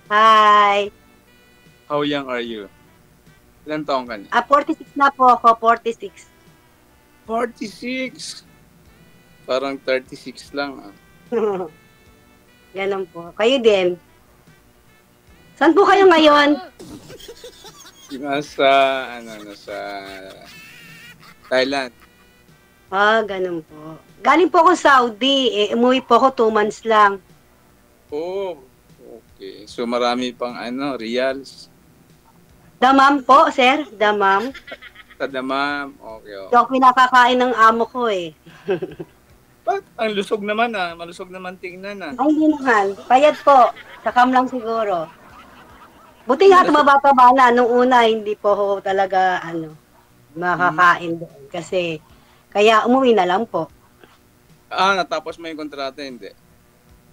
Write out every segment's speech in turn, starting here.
Hi. How young are you? Ilan taong ka na? 46 na po ako, 46. 46. Parang 36 lang. Ganun po. Kayo din. Saan po kayo ngayon? Nasa, nasa Thailand. Ganun po. Galing po ako Saudi. Umuwi po ako 2 months lang. Oh, okay. So marami pang reals. Damam po, sir. Damam. Sa damam. Okay, Ito okay. ang pinakakain ng amo ko eh. Ba't ang lusog naman Malusog naman tingnan Ay, hindi naman. Payat po. Sakam lang siguro. Buti nga tumaba-taba na. Nung una, hindi po ako talaga, makakain doon. Kasi, kaya umuwi na lang po. Natapos mo yung kontrata, hindi?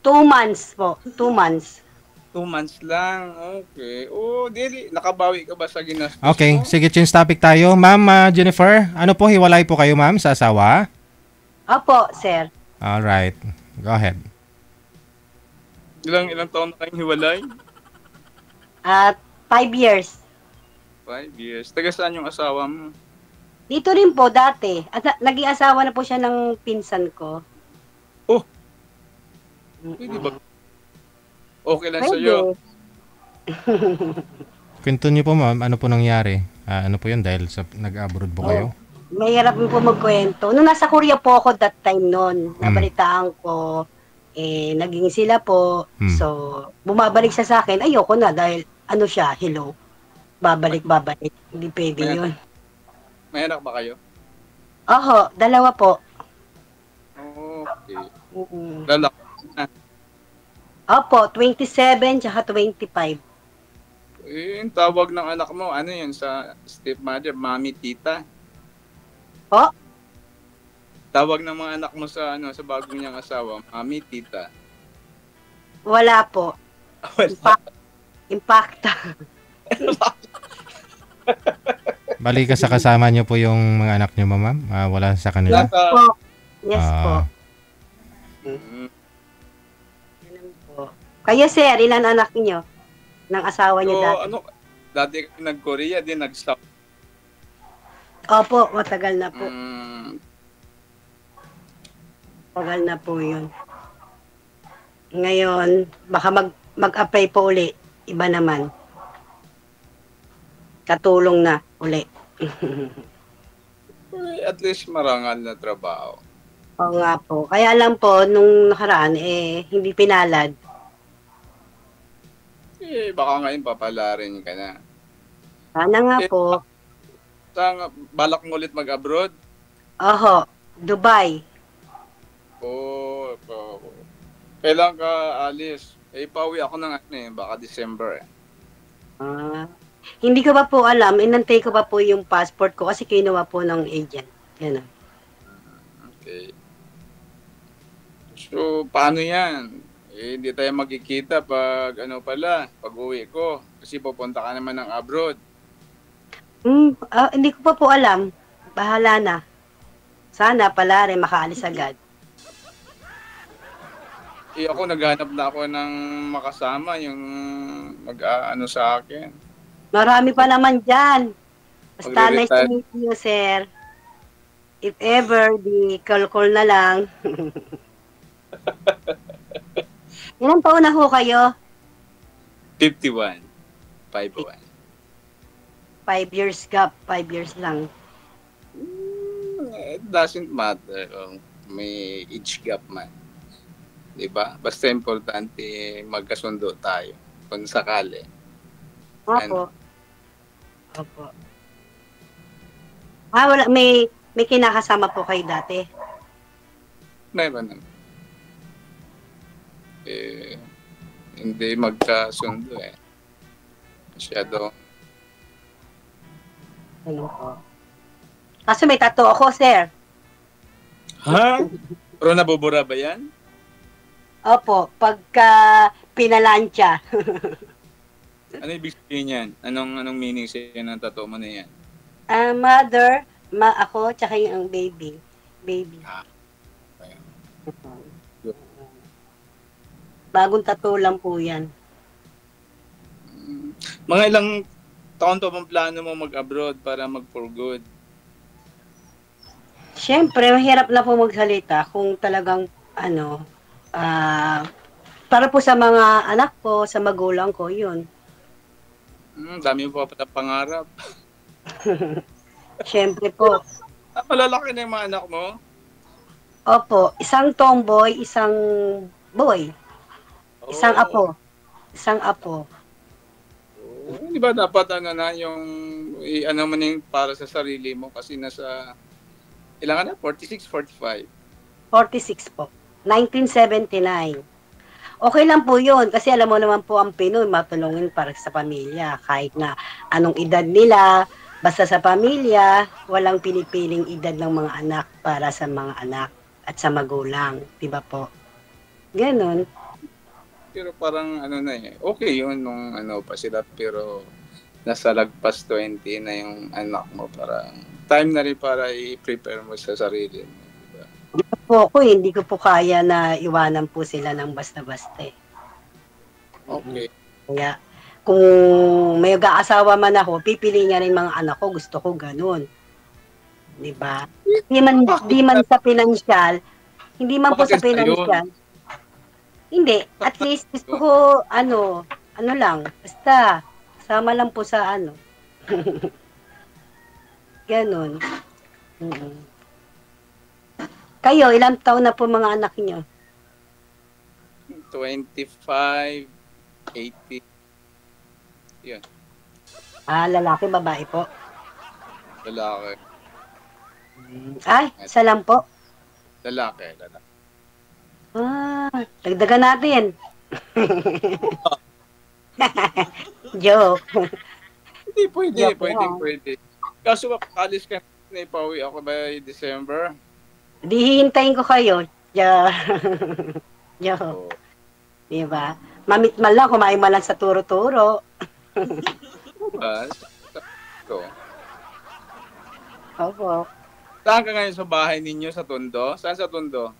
2 months po. 2 months. 2 months lang. Okay. Oh, dili. Nakabawi ka ba sa ginastos Okay, mo? sige, change topic tayo. Ma'am Jennifer, ano po, hiwalay po kayo ma'am sa asawa? Opo, sir. Alright, go ahead. Ilang taon na kayong hiwalay? At 5 years. 5 years. Taga saan yung asawa mo? Dito rin po dati. At naging asawa na po siya ng pinsan ko. Oh, pwede ba? Okay lang sa'yo. Kwento niyo po ma'am, ano po nangyari? Ano po yun dahil sa nag-abroad po kayo? Mahirap po magkwento. Nung nasa Korea po ako that time noon, nabalitaan ko, naging sila po. So, bumabalik siya sa akin. Ayoko na dahil ano siya, hello. Babalik. Hindi pwede yun. May anak ba kayo? Oho, 2 po. Okay. Lalaki na. Opo, 27 tsaka 25. Yung tawag ng anak mo, ano yun sa stepmother? Mami, tita? Po? Tawag ng mga anak mo sa sa bagong niyang asawa, mami, tita? Wala po. Wala. Impacta. Bali ka sa kasama niyo po yung mga anak niyo ma'am? Wala sa kanila? Yes po. Ganun po. Kayo sir, ilan anak niyo? Ng asawa niyo dati? Dati nag-Korea, din nag-stop. Opo, matagal na po. Matagal na po yun. Ngayon, baka mag-apply po uli. Iba naman. Katulong na uli. At least marangal na trabaho. Oo nga po. Kaya lang po, nung nakaraan, hindi pinalad. Baka ngayon papalarin ka na. Sana nga po. Balak mo ulit mag-abroad? Oho, Dubai. Kailan ka alis? Pauwi ako ng baka December Hindi ko pa po alam, inantay ko pa po yung passport ko kasi kinuha po ng agent. Yan. Okay. So, paano yan? Hindi tayo magkikita pag pag uwi ko. Kasi pupunta ka naman ng abroad. Hindi ko pa po alam. Bahala na. Sana pala rin makaalis agad. Ako naghanap na ako ng makasama yung sa akin. Marami pa naman dyan. Basta nice to meet you, sir. If ever, di call na lang. Ilang taon na ho kayo? 51. 51. 5 years gap. 5 years lang. It doesn't matter kung may age gap man. Diba? Basta importante magkasundo tayo. Kung sakali. Opo. Opo. Wala. May kinakasama po kayo dati? Meron naman. Hindi magkasundo Masyado. Ano po? Kaso may tattoo ako, sir. Ha? Pero nabubura ba yan? Opo, pagka pinalansya. Ano ibig sabihin yan? Anong meaning siya ng tattoo mo na yan? Mother, ako, tsaka yung baby. Baby. Bagong tattoo lang po yan. Mga ilang taon pa bang plano mo mag-abroad para mag-for good? Siyempre, mahirap na po magsalita kung talagang, ano, ah, para po sa mga anak ko, sa magulang ko, yun. Dami mo pa pala pangarap. Siyempre po. Malalaki na yung mga anak mo? Opo, isang tomboy, isang boy. Isang Oh. apo. Isang apo. Di ba dapat yung ano mo na yung para sa sarili mo kasi nasa ilan ka na? 46, 45? 46 po. 1979. Okay lang po yun kasi alam mo naman po ang Pinoy matulungin para sa pamilya kahit na anong edad nila, basta sa pamilya, walang pinipiling edad ng mga anak para sa mga anak at sa magulang, di ba po? Ganon. Pero parang okay yun nung pa sila pero nasa lagpas 20 na yung anak mo, parang time na rin para i-prepare mo sa sarili mo. Diba? Hindi ko po kaya na iwanan po sila ng basta-basta eh. Okay. Kaya kung may mag-aasawa man ako, pipili nga rin mga anak ko, gusto ko ganun. Di ba? Di man sa pinansyal, hindi man po sa pinansyal. Hindi, at least gusto ko, ano lang, basta, sama lang po sa Ganon. Kayo, ilang taon na po mga anak niyo? 25, 80. Yun. Lalaki, babae po? Lalaki. Ay, isa lang po? Lalaki. Dagdagan natin. Joke. Hindi, pwede. Kaso alis ka na ipauwi ako by December. Di hihintayin ko kayo. Joke. Oh. Diba? Mamit man lang, kumain man lang sa turo-turo. Opo. Saan ka ngayon sa bahay ninyo? Sa Tondo? Saan sa Tondo?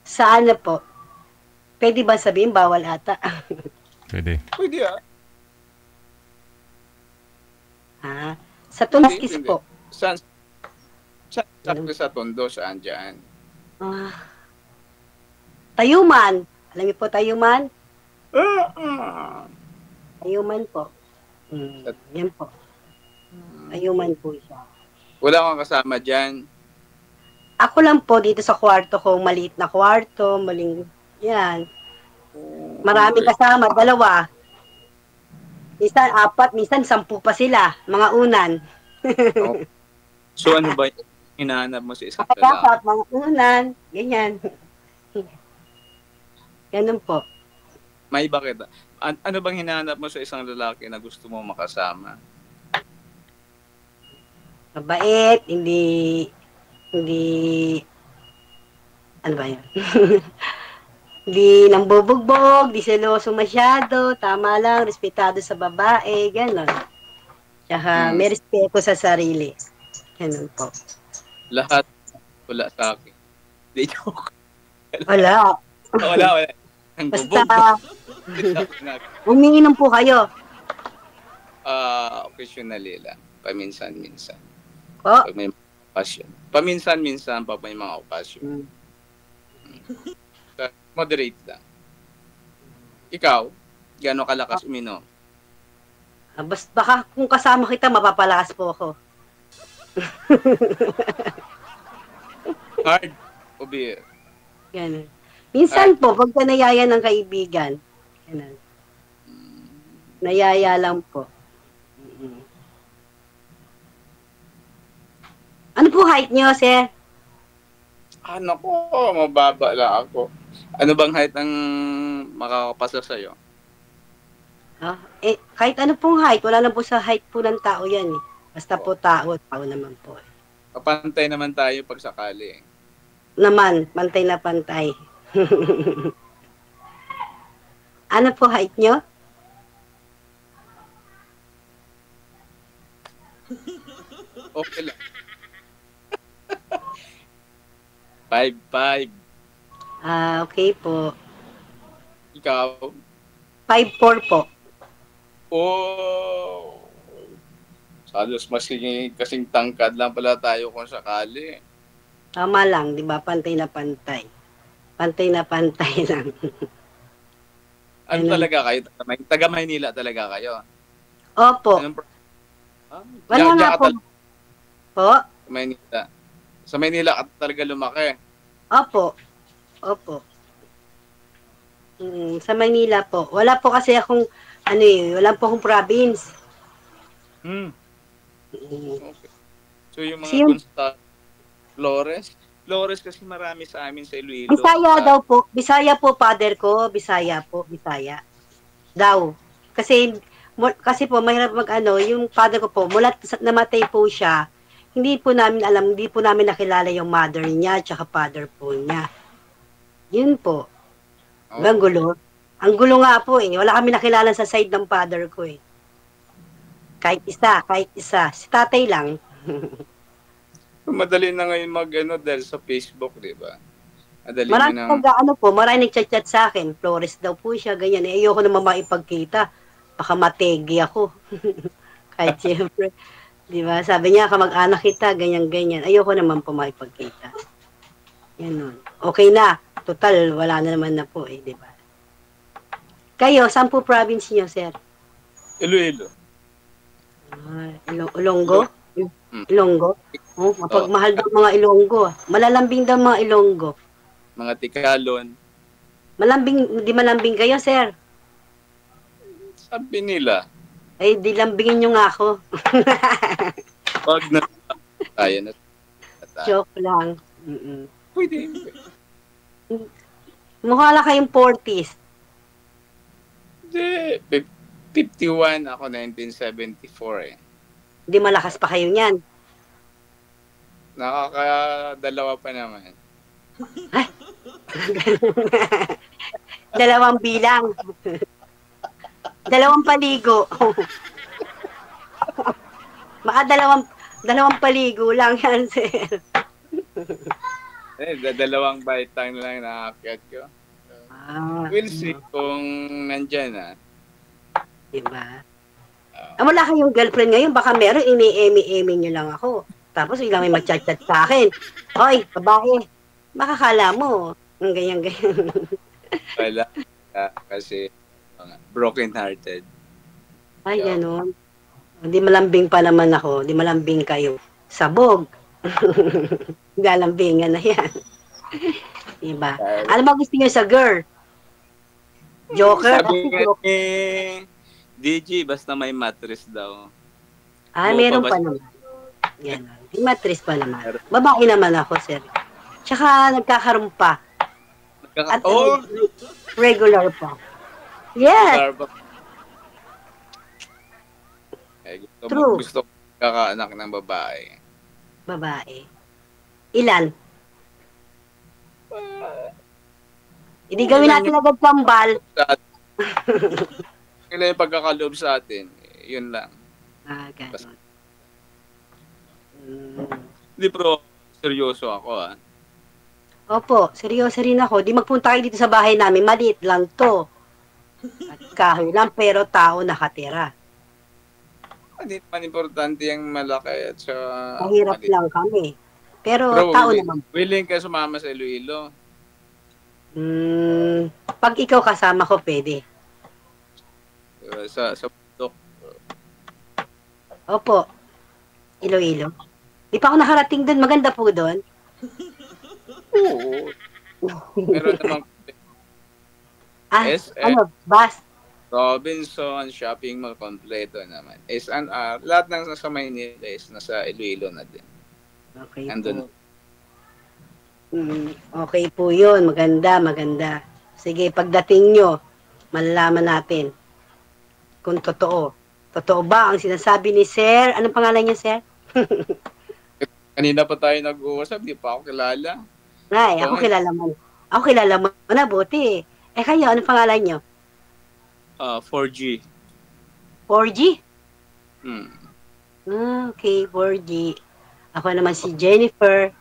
Saan na po? Pwede ba sabihin? Bawal ata. Pwede. Pwede Sa Tunskis po. Saan sa Tondo? Saan dyan? Tayuman. Alam niyo po Tayuman? Tayuman po. Yan po. Tayuman po siya. Wala kang kasama dyan? Ako lang po dito sa kwarto ko, maliit na kwarto, yan. Maraming kasama, 2. Minsan 4, minsan 10 pa sila, mga unan. So ano ba yung hinahanap mo sa isang lalaki? Dapat, mga unan, ganyan. Ganun po. May bakit? Ano bang hinahanap mo sa isang lalaki na gusto mo makasama? Mabait, hindi ano ba yun? Hindi nambubugbog, di seloso masyado, tama lang, respetado sa babae, gano'n. Tsaka may respeto sa sarili. Gano'n po. Lahat wala sa akin. Di joke. Wala. Basta, umiinom po kayo. Occasionally lang. Paminsan-minsan. Po? Pag may okasyon. Paminsan-minsan pag may mga okasyon. Moderate lang. Ikaw, gano'ng kalakas uminom? Baka kung kasama kita, mapapalakas po ako. Hard o beer? Ganun. Minsan po, pagka nayaya ng kaibigan, ganun. Nayaya lang po. Ano po height niyo, sir? Ano ko, mababa lang ako. Ano bang height ang makakapasa sa'yo? Kahit ano pong height, wala lang po sa height po ng tao yan eh. Basta po tao naman po. Papantay naman tayo pag sakali. Naman, pantay na pantay. Ano po height nyo? Okay lang. 5'5". Okay po. Ikaw? 5'4" po. Oh, Halos kasing tangkad lang pala tayo kung sakali. Tama lang, di ba? Pantay na pantay. Pantay na pantay lang. Ano talaga kayo? Taga Maynila talaga kayo? Opo. Wala nga po. Po? Maynila. Sa Maynila ka talaga lumaki? Opo. Opo. Sa Maynila po. Wala po kasi akong, wala po akong province. Okay. So yung mga Flores kasi marami sa amin sa Iloilo. Bisaya daw po. Bisaya po, father ko. Bisaya po. Bisaya. Daw. Kasi po, mahirap yung father ko po, mula namatay po siya, hindi po namin nakilala yung mother niya, tsaka father po niya. Yun po. Oh. Ang gulo. Ang gulo nga po eh. Wala kami nakilala sa side ng father ko eh. Kahit isa. Si tatay lang. Madali na ngayon dahil sa Facebook, di ba? Marami nagchat-chat sa akin. Flores daw po siya, ganyan. Ayoko naman maipagkita. Baka mategi ako. Kahit siyempre. Di ba? Sabi niya, kamag-anak kita, ganyan-ganyan. Ayoko naman po maipagkita. Yan. Okay na. Total, wala na naman na po eh, di ba? Kayo, saan po province niyo, sir? Iloilo. Ilonggo? Ilonggo? Mapagmahal daw mga Ilonggo. Malalambing daw mga Ilonggo. Mga Tikalon. Di malambing kayo, sir? Sabi nila. Ay, di lambingin nyo nga ako. Pag na tayo na. Joke lang. Pwede. Mukha lang kayong 40s. Hindi. 51 ako, 1974 eh. Hindi malakas pa kayo niyan. Nakakadalawa pa naman. Ay! Dalawang bilang. Dalawang paligo. dalawang paligo lang yan, sir. Dalawang baitang lang nakakit ko. We'll see kung nandyan na. Diba? Wala kayong girlfriend ngayon, baka meron, ini-emi-emi nyo lang ako. Tapos ilang may mag-chat-chat sa akin. Hoy, babae, makakala mo. Ganyan-ganyan. Wala. Kasi broken-hearted. Ay, gano'n. Hindi malambing pa naman ako. Hindi malambing kayo. Sabog. Galambingan na yan. Diba? Ano ba gusto nyo sa girl? Joker? Sabi nga DG, basta may mattress daw. Meron pa naman. Yan. May mattress pa naman. Babae naman ako, sir. Tsaka nagkakaroon pa. At regular pa. Yes. True. Gusto kakaanak ng babae. Babae. Ilan? Hindi gawin natin agad kambal. Kailan yung pagkakaloob sa atin, yun lang. Gano'n. Hindi, pero seryoso ako Opo, seryoso rin ako. Di magpunta kayo dito sa bahay namin, maliit lang to. At kahoy lang, pero tao nakatira. Hindi man importante yung malaki at mahirap lang kami. Pero tao naman. Willing ka sumama sa Iloilo? Pag ikaw kasama ko, pwede. Sa bundok. Opo. Iloilo. Di pa ako nakarating doon. Maganda po doon. Oo. Meron namang Bus? Robinson, shopping mall, kompleto naman. SNR, lahat ng nasa Maynila is nasa Iloilo na din. Okay Andun. po. Okay po yun. Maganda. Sige, pagdating nyo, malalaman natin kung totoo. Totoo ba ang sinasabi ni Sir? Anong pangalan niya, Sir? Kanina pa tayo nag-uusap, di pa ako kilala. Ay, ako kilala mo. Ako kilala mo na, buti. Kayo, anong pangalan niyo? 4G. 4G? Okay, 4G. Ako naman si Jennifer.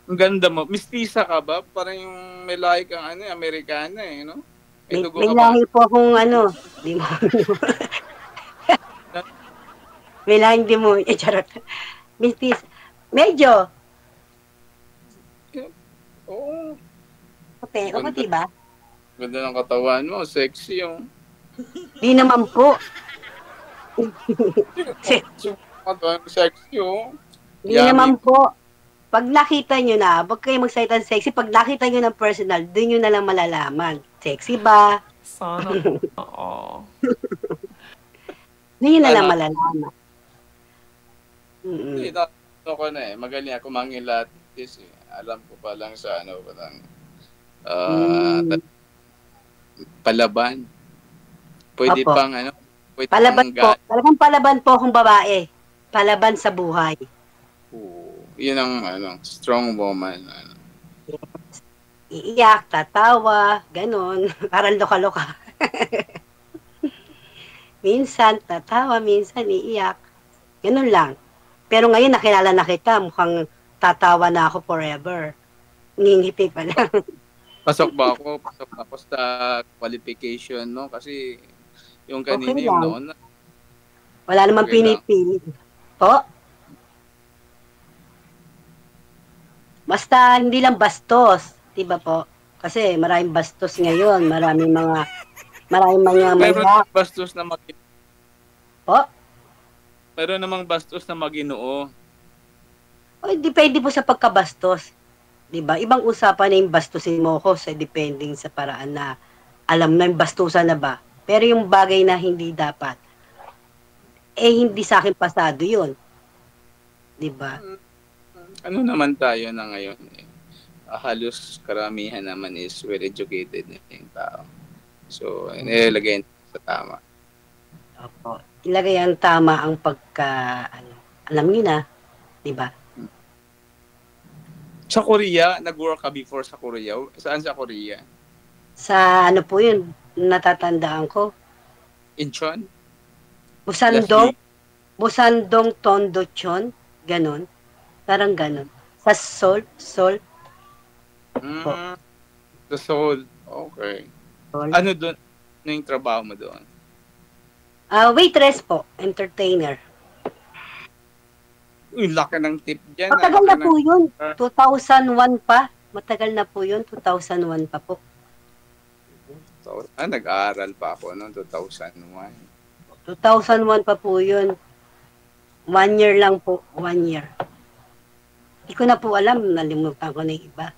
Ang ganda mo. Mistisa ka ba? Parang yung may lahi kang Amerikana no? May lahi po akong May Kailangan hindi mo, charot. Mistis, medyo, Oo. puti ba? Ganda ng katawan mo. Sexy yung... Di naman po. Katawan sexy yung... Di naman po. Pag nakita nyo na, wag kayo magsalita ng sexy. Pag nakita nyo ng personal, doon nyo na lang malalaman. Sexy ba? Sana. Oo. Doon nyo na lang malalaman. Hindi, ano ko na eh. Magaling ako mangilatis eh. Alam ko pa lang sa ano, parang palaban. Pwede Opo. pang ano, pwede Palaban pang po. Talagang palaban po akong babae. Palaban sa buhay. Yun ang ano, strong woman. Ano. Iiyak, tatawa, ganon. Parang loka-loka. Minsan tatawa, minsan iiyak. Ganon lang. Pero ngayon nakilala na kita, mukhang tatawa na ako forever. Ngingiti pa lang. Pasok ba ako? Pasok ako sa qualification, no? Kasi yung kanina Okay yung lang. noon. Wala namang Okay lang. pinipili. Po? Basta hindi lang bastos, 'di ba po? Kasi maraming bastos ngayon, maraming mga Meron maya. bastos na Po? meron namang bastos na maginoo. O, depende po sa pagkabastos. 'Di ba? Ibang usapan na yung bastusin mo ko sa depending sa paraan na alam na yung bastusan na ba. Pero yung bagay na hindi dapat, hindi sa akin pasado yun. 'Di ba? Ano naman tayo na ngayon eh. Halos karamihan naman is well educated na yung tao. So, nilagay sa tama. Opo. Ilagay ang tama ang alam niyo na, 'di ba? Sa Korea, nag-work ka before sa Korea? Saan sa Korea? Sa ano po yun, natatandaan ko. Incheon? Busandong Tondochon, ganon. Parang ganon. Sa Seoul. Sa Seoul. Okay. Seoul. Ano doon? Ano yung trabaho mo doon? Waitress po, entertainer. Uy, laki ng tip dyan. Matagal na po yun. 2001 pa. Matagal na po yun. 2001 pa po. Nag-aaral pa ako noong 2001. 2001 pa po yun. 1 year lang po. 1 year. Hindi ko na po alam. Nalimutan ko na yung iba.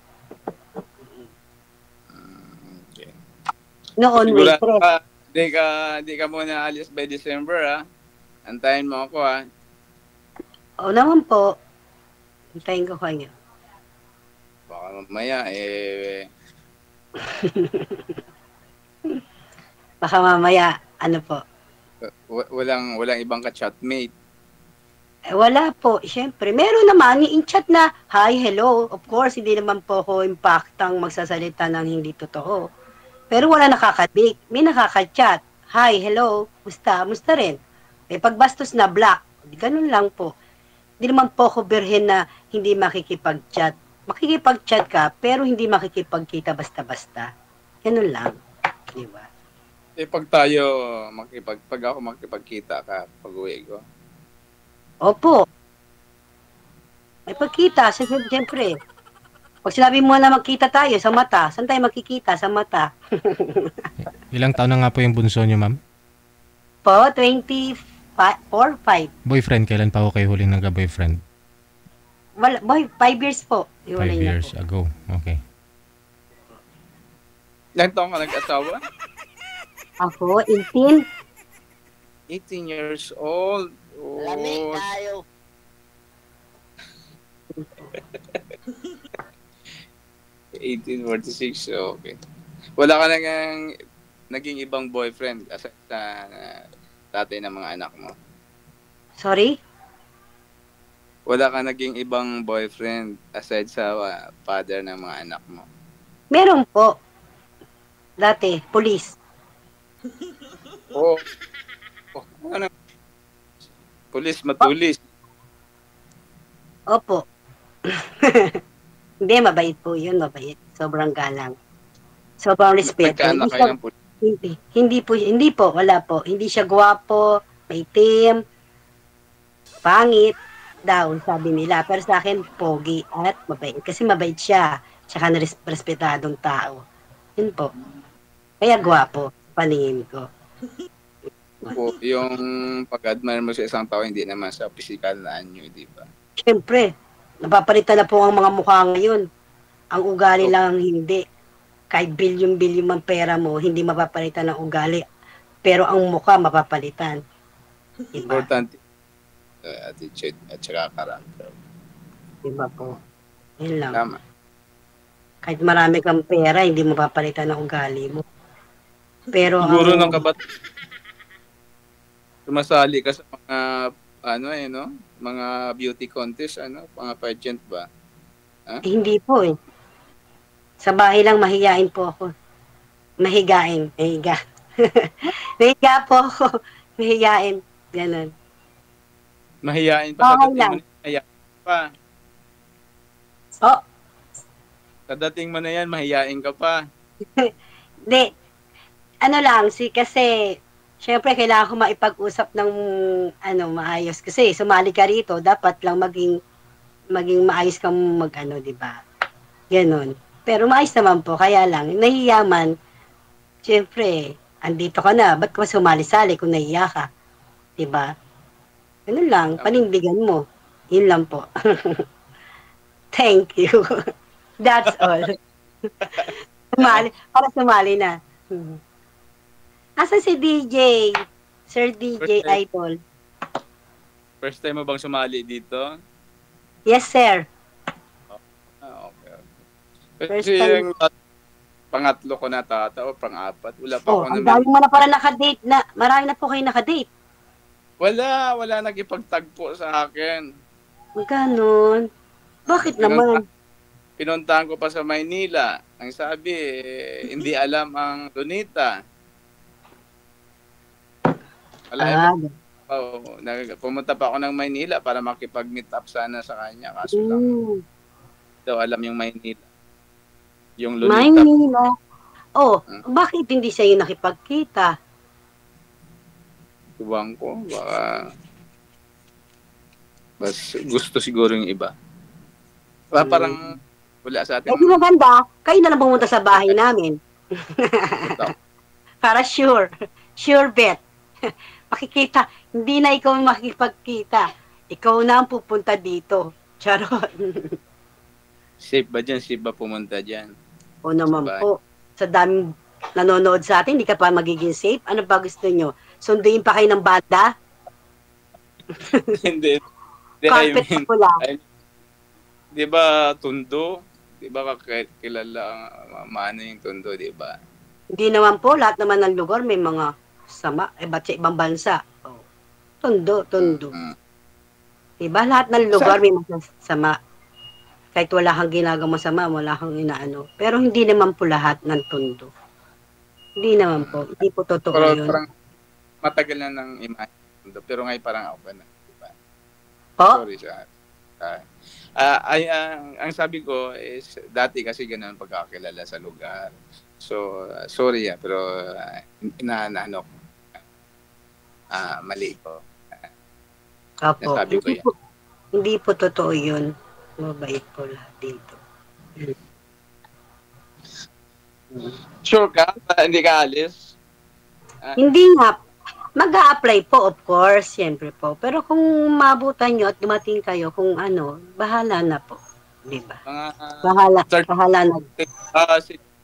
Okay. Noon, waitress. Di ka muna alis by December, ha? Antayin mo ako, ha? Oo naman po. Hintayin ko kayo. Baka mamaya, Baka mamaya, ano po. walang ibang ka-chatmate. Wala po. Siyempre, meron naman in chat na, hi, hello. Of course, hindi naman po ako impactang magsasalita ng hindi totoo. Pero wala nakakabik. May nakaka-chat. Hi, hello. Musta rin. Pagbastos na black. Ganun lang po. Hindi naman po ako birhen na hindi makikipag-chat. Makikipag-chat ka, pero hindi makikipagkita basta-basta. Ganun lang. Di ba? Pag ako makipagkita ka, pag-uwi ko. Opo. May pagkita, siyempre. Pag sinabi mo na magkita tayo sa mata, saan tayo magkikita? Sa mata. Ilang taon na nga po yung bunso niyo, ma'am? Po, 24, 5. Boyfriend, kailan pa ako kayo huling nagka-boyfriend? Wala, 5 years po. 5 years ago. Okay. Ilang taon ka nag-asawa? Ako, 18. 18 years old. Lami tayo. Okay. Wala ka naging ibang boyfriend aside sa tatay ng mga anak mo? Sorry? Wala ka naging ibang boyfriend aside sa father ng mga anak mo? Meron po. Dati, police. Oh. Ano? Pulis, matulis. Opo. Hindi, mabait po yun, mabait. Sobrang galang. Sobrang respeto. Nagkaanak kayo ng pulis? Hindi po, wala po. Hindi siya gwapo, may team. pangit daw, sabi nila. Pero sa akin, pogi at mabait. Kasi mabait siya. Tsaka respetadong tao. Yun po. Kaya gwapo, paningin ko. Po, yung pag-admire mo sa isang tao, hindi naman sa physical na anyo, di ba? Siyempre, napapalitan na po ang mga mukha ngayon. Ang ugali lang ang hindi. Kahit bilyon-bilyon man pera mo, hindi mapapalitan ng ugali. Pero ang mukha mapapalitan. Diba? Important attitude at saka character. Diba po? Yun lang. Tama. Kahit marami kang pera, hindi mo papalitan ng ugali mo. Pero siguro ng kabat sumasali ka sa mga mga beauty contest, mga pageant ba? Hindi po eh. Sa bahay lang mahiyain po ako. Mahigain. Mahiga. Mahiga po ako. Mahiyain. Ganon. Mahiyain pa sa dating mo na mahiyain pa. Oh. Sa dating mo na yan, mahiyain ka pa. Hindi. Ano lang, kasi syempre kailangan ko maipag-usap ng maayos. Kasi sumali ka rito, dapat lang maging maayos kang di ba? Ganon. Pero maayos naman po, kaya lang, nahiyaman, syempre, andito ka na, ba't ka sumali-sali kung nahiya ka? Diba? Ganun lang, panindigan mo. Yun lang po. Thank you. That's all. Sumali na. Asa si DJ? Sir DJ Idol. First time mo bang sumali dito? Yes, sir. Okay. First Kasi time. yung pangatlo ko na tata o pang-apat. Wala pa ako ang naman. dami mo na pala nakadate na. Marami na po kayo nakadate. Wala nagipagtagpo sa akin. Ganon. Bakit naman? Pinuntahan ko pa sa Maynila. Ang sabi, hindi alam ang Donita. Pumunta pa ako ng Maynila para makipag-meet up sana sa kanya. Kaso lang, daw alam yung Maynila. Yung Lunita. Maynila. Bakit hindi sa'yo nakipagkita? Tuwang ko, baka gusto siguro yung iba. Parang wala sa atin. Hindi maganda, kayo na lang pumunta sa bahay namin. Para sure bet. Makikita, hindi na ikaw makikipagkita. Ikaw na ang pupunta dito. Charot. Safe ba dyan? Safe ba pumunta dyan? O naman po. Sa daming nanonood sa atin, hindi ka pa magiging safe. Ano ba gusto nyo? Sunduin pa kayo ng banda? Hindi. Carpet pa pula. Di ba Tondo? Di ba kilala maano yung Tondo, di ba? Hindi naman po. Lahat naman ng lugar may mga sama. Ba't sa ibang bansa? Tondo. Diba? Lahat ng lugar may masama. Kahit wala kang ginagawa masama, wala kang inaano. Pero hindi naman po lahat ng Tondo. Hindi naman po. Hindi po totoo pero yun. Parang matagal na ng imahe Tondo. Pero ngayon parang ako na. Diba? Sorry siya. Ang sabi ko is dati kasi ganun pagkakilala sa lugar. So, sorry pero mali ko. Opo. Nasabi ko yan. Hindi po totoo yun. Mabait po lahat dito. Sure ka? Hindi ka alis? Hindi nga. Mag-a-apply po, of course, siyempre po. Pero kung mabutan nyo at dumating kayo, kung bahala na po. Di ba? Bahala na.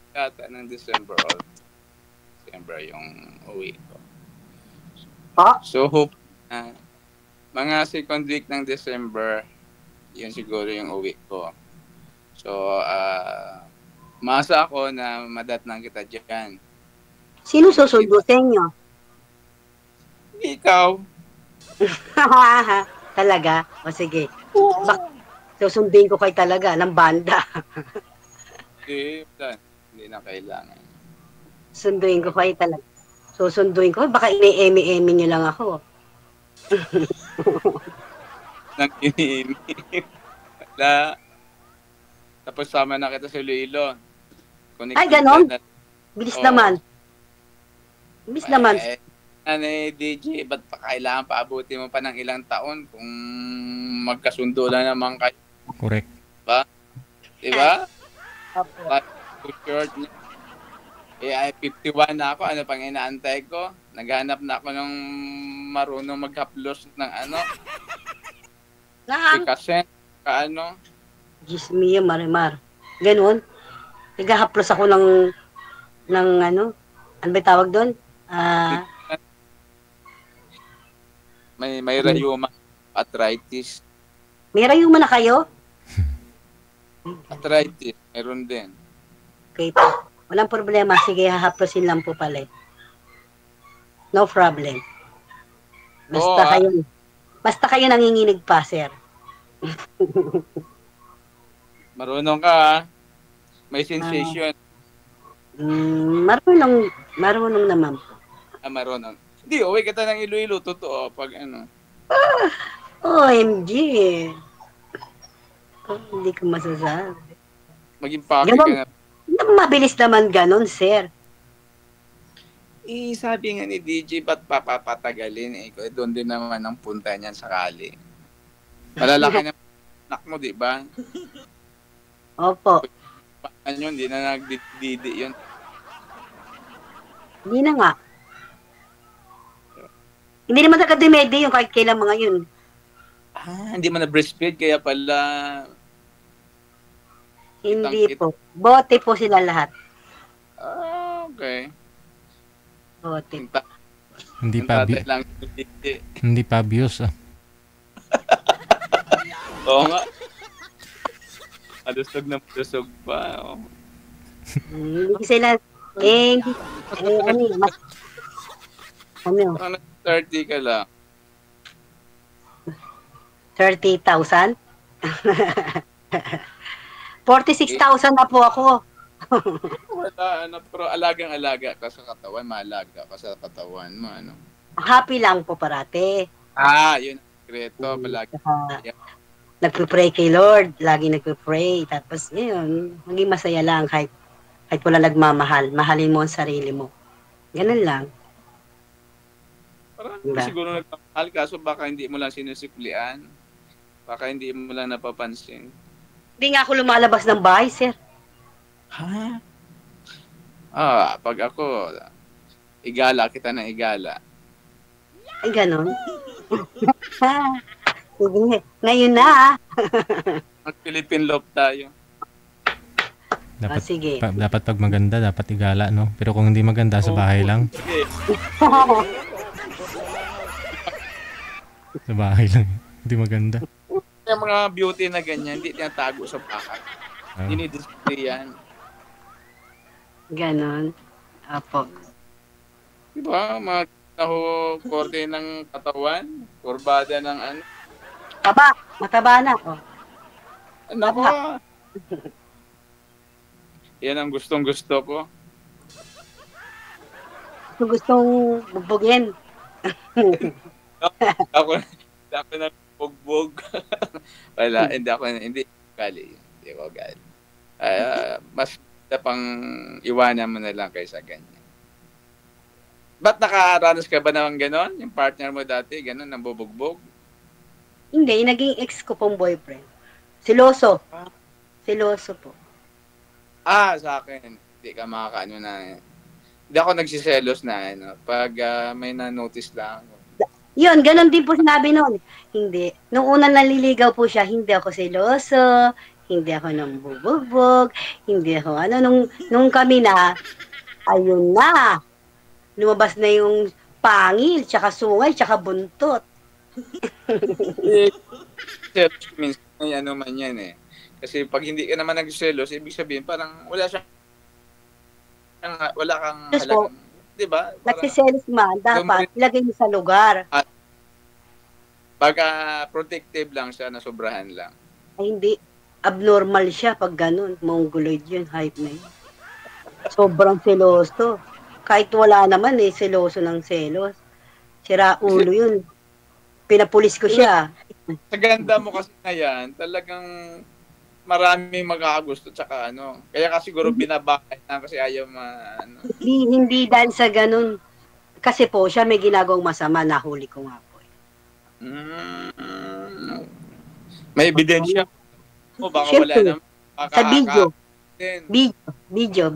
Yata ng December yung uwi ko. So, hope mga second week ng December, yun siguro yung uwi ko. So, masa ako na madatnan kita dyan. Sino susundo sa inyo? Ikaw. Talaga? O sige. Susundin ko kayo talaga ng banda. Hindi na kailangan. Sunduin ko kayo talaga. Susunduin ko. Baka ini-emi-emi nyo lang ako. Nang ini-emi. Wala. Tapos sama na kita sa Iloilo. Ay, ganon? Bilis naman. Bilis naman. ni DJ, ba't pa kailangan paabuti mo pa ng ilang taon kung magkasundo lang naman kayo, Correct. di ba? Opo. Too short na. Ay 51 na ako, ano pang inaantay ko? Naghanap na ako ng marunong maghaplos ng Lang. kasi kaano. Diyos mio, Marimar. Ganun. Naghahaplos ako ng ano ba tawag doon? May rheuma arthritis. May rayuma na kayo? Arthritis, meron din. Okay po. Walang problema. Sige, hahaplosin lang po pala. No problem. Basta kayo nanginginig pa, sir. Marunong ka, ha? May sensation. Marunong naman po. Marunong. Hindi, uwi kita ng Iloilo. Totoo, pag OMG. Hindi ko masasabi. maging pake ka na. Mabilis naman ganun, sir. Sabi nga ni DJ, ba't papapatagalin? Doon din naman ang punta niyan sakali. Malalaki na anak mo, di ba? Opo. Paano yun? Hindi na nagdididi yun. Hindi na nga. Hindi naman nakademede yung kahit kailan mga yun. Hindi mo na breastfeed, kaya pala... Hindi po. Bote po sila lahat. Okay. Bote. Hindi pa lang hindi pa abuse. Oo nga. Adusog na adusog pa. Hindi sila, ano? 30 ka lang. 30,000? 46,000 na po ako. Wala, pero alagang-alaga ka sa katawan, maalaga ka sa katawan mo, Happy lang po parate. Yun ang sekreto, palagi. Nagpe-pray kay Lord, lagi nagpe-pray. Tapos, yun, maging masaya lang kahit wala nagmamahal. Mahalin mo ang sarili mo. Ganun lang. Parang siguro nagmamahal, kaso baka hindi mo lang sinusuklian. Baka hindi mo lang napapansin. Hindi nga ako lumalabas ng bahay, sir. Pag ako, igala kita ng igala. Ay, ganun. Sige, ngayon na. Mag-Philippine love tayo. Dapat, sige. Dapat pag maganda, dapat igala, no? Pero kung hindi maganda, sa bahay lang. Sige. Sa bahay lang. Hindi maganda. Yung mga beauty na ganyan, hindi tinatago sa bahay. Dinidisplay yan. Ganon. Apo. Diba? Korte ng katawan, kurbada ng Mataba na. Oh. Nako. Yan ang gustong-gusto ko. Gustong bugbugin. Ako na bugbog. Wala, hindi gali. Hindi ko gali. Mas pang iwanan mo na lang kaysa ganyan. Ba't nakaranas ka ba ng gano'n? Yung partner mo dati, gano'n, nang bubugbog? Hindi, naging ex ko pong boyfriend. Siloso. Siloso po. Sa akin, hindi ka makakaano na. Hindi ako nagsiselos na, pag may na-notice lang ako. Yun, ganun din po sinabi noon. Hindi. Nung unang naliligaw po siya, hindi ako seloso, hindi ako nambubugbog, hindi ako nung kami na, ayun na, lumabas na yung pangil, tsaka sungay, tsaka buntot. Minsan may man yan Kasi pag hindi ka naman nagselos, ibig sabihin parang wala kang halagang. Diba? Nagsiselos man, dapat ilagay mo sa lugar. Pagka protective lang siya, nasobrahan lang. Ay, hindi. Abnormal siya pag ganun. Mongoloid yun, hype na yun. Sobrang seloso. Kahit wala naman seloso ng selos. Sira ulo yun. Pinapulis ko siya. Sa ganda mo kasi na yan, talagang maraming magkakagusto tsaka Kaya kasi siguro binabakay na kasi ayaw Hindi dahil sa ganun. Kasi po, siya may ginagawang masama, nahuli ko nga po. May ebidensya po, baka Siyempre, wala naman. sa video. Din. Video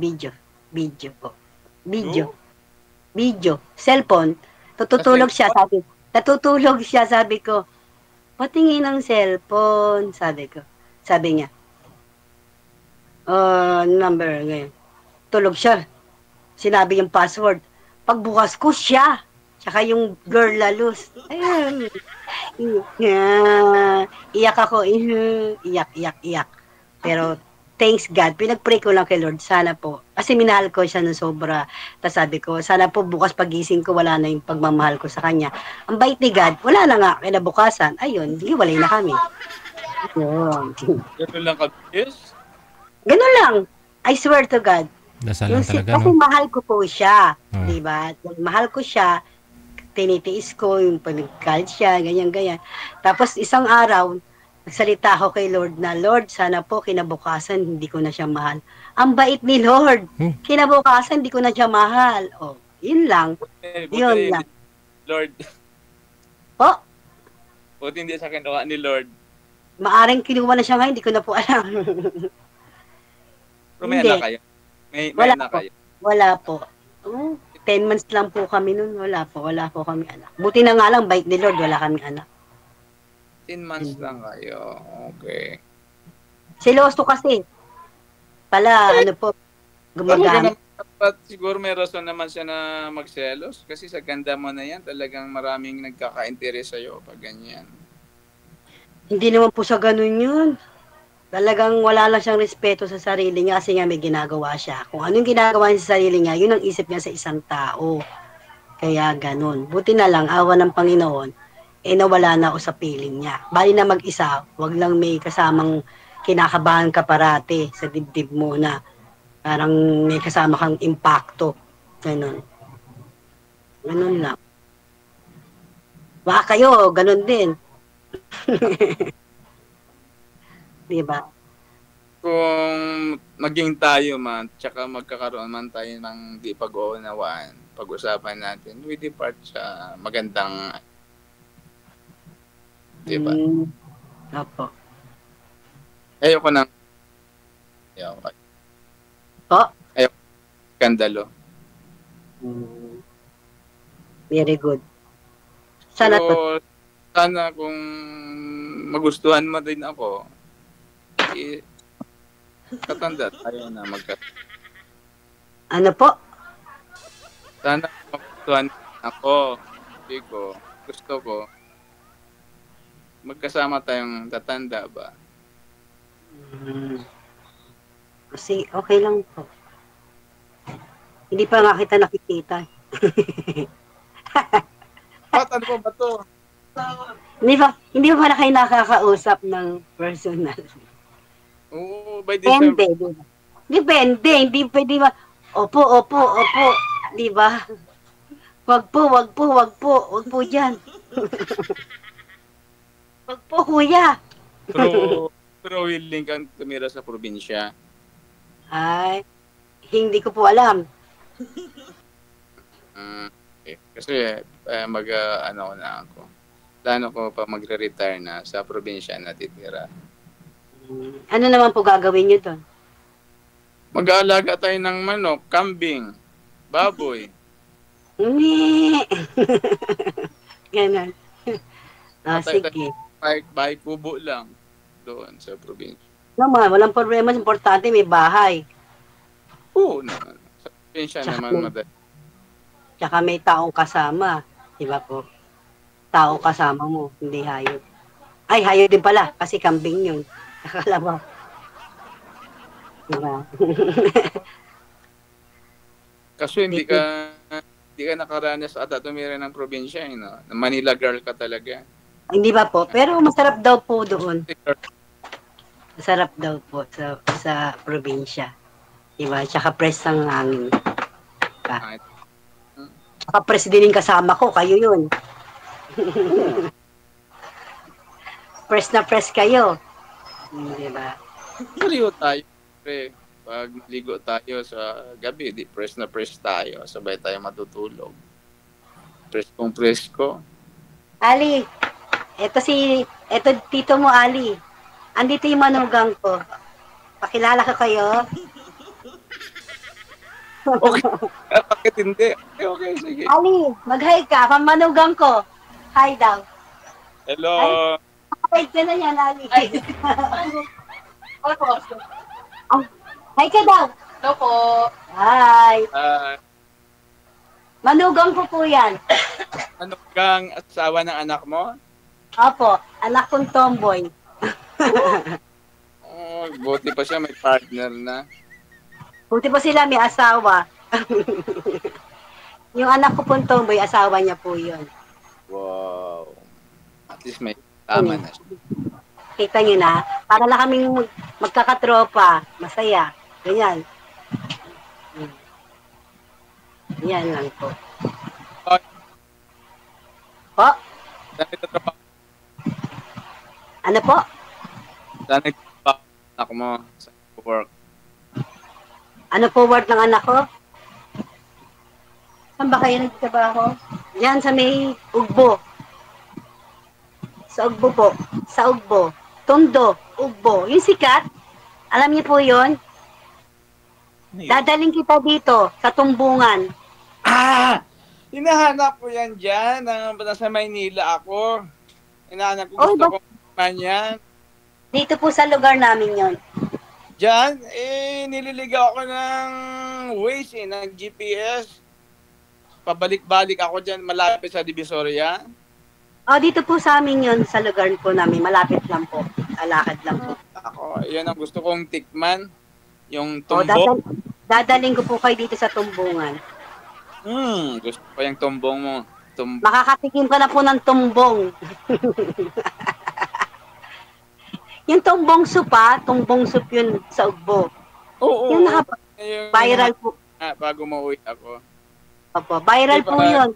po. Video. Cellphone. Natutulog siya, sabi ko, patingin ng cellphone, sabi ko. Sabi niya, number, ngayon. Tulog siya. Sinabi yung password. Pagbukas ko siya. Tsaka yung girl lalos. Ayun. Iyak ako. Iyak. Pero, thanks God, pinag-pray ko lang kay Lord, sana po. Kasi minahal ko siya ng sobra. Tapos sabi ko, sana po bukas pagising ko, wala na yung pagmamahal ko sa kanya. Ang bait ni God, wala na nga, kinabukasan. Ayun, hiwalay na kami. Yun. Ganun lang kabis? Ganun lang. I swear to God. Dasal lang talaga, Kasi no? mahal ko po siya. Diba? Mahal ko siya. Tinitiis ko yung pag-college siya, ganyan. Tapos isang araw, nagsalita ako kay Lord na, Lord, sana po kinabukasan hindi ko na siya mahal. Ang bait ni Lord. Kinabukasan hindi ko na siya mahal. Oh, yun lang. Yun lang. Lord. Oh? Buti hindi sa kinuha ni Lord. Maaring kinuha na siya ngayon, hindi ko na po alam. Pero may anak kayo? May anak kayo? Wala po. 10 months lang po kami nun. Wala po kami anak. Buti na nga lang, bait ni Lord, wala kami anak. 10 months lang kayo. Okay. Seloso kasi. Pala, ano po, gumagamit. Siguro may rason naman siya na magselos. Kasi sa ganda mo na yan, talagang maraming nagkaka-interest sa'yo pag ganyan. Hindi naman po sa ganun yun. Talagang wala lang siyang respeto sa sarili niya kasi nga may ginagawa siya. Kung anong ginagawa niya sa sarili niya, yun ang isip niya sa isang tao. Kaya ganun. Buti na lang, awa ng Panginoon, nawala na ako sa piling niya. Bali na mag-isa, wag lang may kasamang kinakabahan ka parate sa dibdib mo na parang may kasama kang impacto. Ganun. Ganun lang. Baka kayo, ganun din. Diba? Kung maging tayo man, tsaka magkakaroon man tayo ng di pag-uunawaan, pag-usapan natin, we depart sa magandang, diba? Opo. Ayoko nang, ayoko skandalo. Very good. Sana pero, sana kung magustuhan mo din ako, katanda tayo na Ano po? Sana magustuhan ako, gusto ko, magkasama tayong tatanda ba? Kasi okay lang po. Hindi pa nga kita nakikita. Ano po ba to? Hindi pa na kayo nakakausap ng personal. Oo, by December. Depende. Hindi pwede ba, opo. Di ba? Wag po dyan. Wag po, kuya. Pero willing kang tumira sa probinsya. Ay, hindi ko po alam. Okay. Kasi ano na ako. Plano ko pa magre-retire na sa probinsya na titira. Ano naman po gagawin nyo doon? Mag-aalaga tayo ng manok, kambing, baboy. Ganon. Sige. Bahay kubo lang doon sa probinsya. Naman, walang problema. Importante may bahay. Oo naman. Sa probinsya naman madali. Tsaka may taong kasama. Diba po? Tao kasama mo, hindi hayop. Ay, hayop din pala, kasi kambing yun. Akala mo. Diba? Kasi hindi ka nakaranas at tumira ng probinsya, no? Manila girl ka talaga. Hindi ba po? Pero masarap daw po doon. Masarap daw po sa probinsya. Diba? Tsaka press ang hangin. Tsaka press din yung kasama ko, kayo yun. Press na press kayo. Diba? Maligo tayo. Pre. Pag ligo tayo sa gabi, di press na press tayo. Sabay tayo matutulog. Presko. Ali, eto tito mo, Ali. Andito yung manugang ko. Pakilala ka kayo. Okay. Bakit hindi? Okay, sige. Ali, mag-hi ka. Pamanugang ko. Hi daw. Hello. Hi ka na yan, Ali. Hi ka daw. Hello po. Hi. Ah, Manugang ko po yan. ano kang asawa ng anak mo? Opo, anak kong tomboy. Oh, buti pa siya may partner na. Buti pa sila may asawa. Yung anak ko pong tomboy, asawa niya po yun. Wow. At least may tama na siya. Kita niyo na, para lang kaming magkakatropa. Masaya. Ganyan. Yan lang po. Okay. Po? Saan nagtatrabaho? Ano po? Saan nagtatrabaho ang anak mo sa work? Ano po word ng anak ko? Saan ba kayo nagtatrabaho? Yan sa may Ugbo. Sa Ugbo po. Sa Ugbo. Tondo. Ugbo. Yung sikat. Alam niyo po yun? Dadaling kita dito sa Tumbungan. Hinahanap ko yan dyan. Nasa Maynila ako. Hinahanap ko. Oy, Gusto ko man yan. Dito po sa lugar namin yon. Dyan, nililigaw ako ng Waze, ng GPS. Pabalik-balik ako dyan, malapit sa Divisoria. Oh, dito po sa amin yon sa lugar po namin. Malapit lang po. Alakad lang po. Ako, yan ang gusto kong tikman. Yung Oh, tumbong. dadaling ko po kayo dito sa Tumbungan. Gusto ko yung tumbong mo. Makakatikim ka na po ng tumbong. Yung tumbong soup tumbong soup yun sa Ugbo. Oo. Yung viral po. Bago mauwi ako. Opo, viral po yun.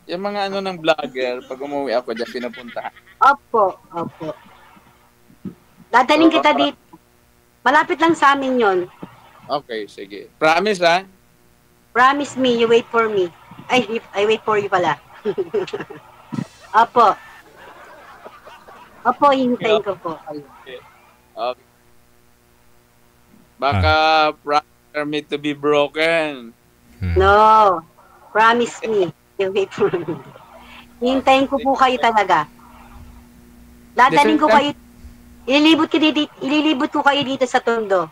Yung mga ng vlogger, pag umuwi ako dyan, pinupunta. Opo. Dadaling kita dito. Malapit lang sa amin yon. Okay, sige. Promise, ha? Promise me, you wait for me. I wait for you pala. Opo. Opo, hintayin ko po. Okay. Baka promise me to be broken. No. Promise me, you wait for me. Hintayin ko po kayo talaga. Dadaling ko kayo. Ililibot ko kayo dito sa Tondo.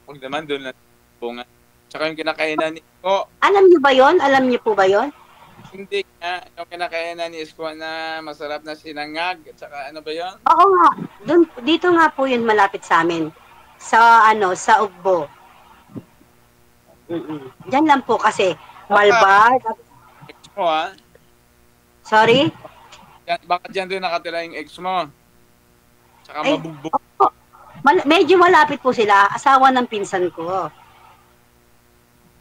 Huwag naman doon na bunga. Tsaka yung kinakainan ni Isko. Alam niyo ba yon? Alam niyo po ba yon? Hindi nga. Yung kinakainan ni Isko na masarap na sinangag. Tsaka ano ba yon? Oo nga. Dito nga po yun malapit sa amin. Sa Ugbo. Diyan lang po kasi. Malbar. Ex mo, ha? Sorry? Baka dyan doon nakatira yung ex mo. Tsaka Ay, mabugbog. Medyo malapit po sila. Asawa ng pinsan ko.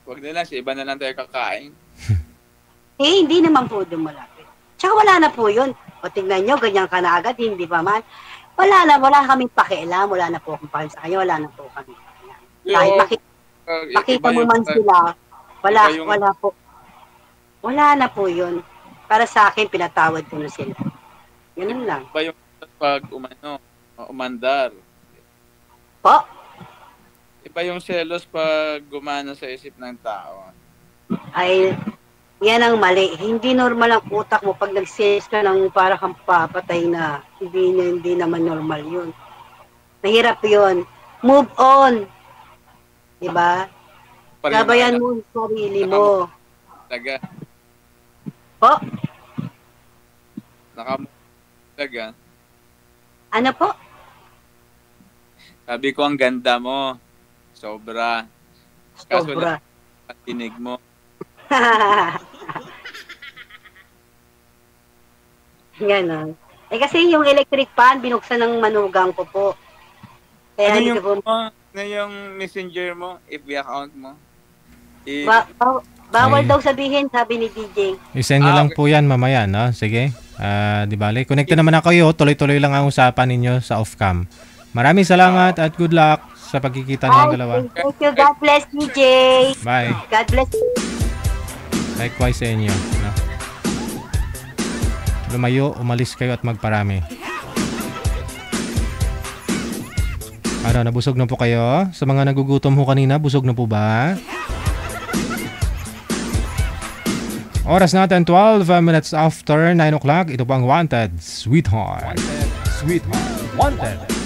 Huwag na lang. Sa iba na lang tayo kakain. Hindi naman po doon malapit. Tsaka wala na po yun. O tignan nyo, ganyan ka na agad. Hindi pa man. Wala kaming pakialam. Wala na po akong pakialam sa kanya. Wala na po kami. Kahit makita mo man sila. Wala po. Wala na po yun. Para sa akin, pinatawad ko na sila. Ganun lang. Iba yung pag umandar. Po? Iba yung selos pag gumana sa isip ng tao. Ay, yan ang mali. Hindi normal ang utak mo pag nag-sales ka ng para kang papatay na. Hindi naman normal yun. Mahirap yun. Move on. Diba? Gabayan mo ang sarili mo. Talaga. Po? Talaga. Ano po? Sabi ko ang ganda mo. Sobra. Kaso Sobra. lang tinig mo. Ganon. Kasi yung electric fan, binuksan ng manugang ko po. Kaya Ano hindi yung, ko po... yung messenger mo? FB account mo? Bawal Ay. daw sabihin, sabi ni DJ. I-send nyo lang po yan mamaya, no? Sige. Di bale. Connect naman na kayo. Tuloy-tuloy lang ang usapan ninyo sa off-cam. Maraming salamat at good luck sa pagkikita niyo dalawa. Thank you. God bless DJ. Bye. God bless. Likewise sa inyo. No? Lumayo, umalis kayo at magparami. Ano, nabusog na po kayo? Sa mga nagugutom ho kanina, busog na po ba? Oras natin, 12 minutes after 9 o'clock. Ito po ang Wanted Sweetheart. Wanted Sweetheart. Wanted.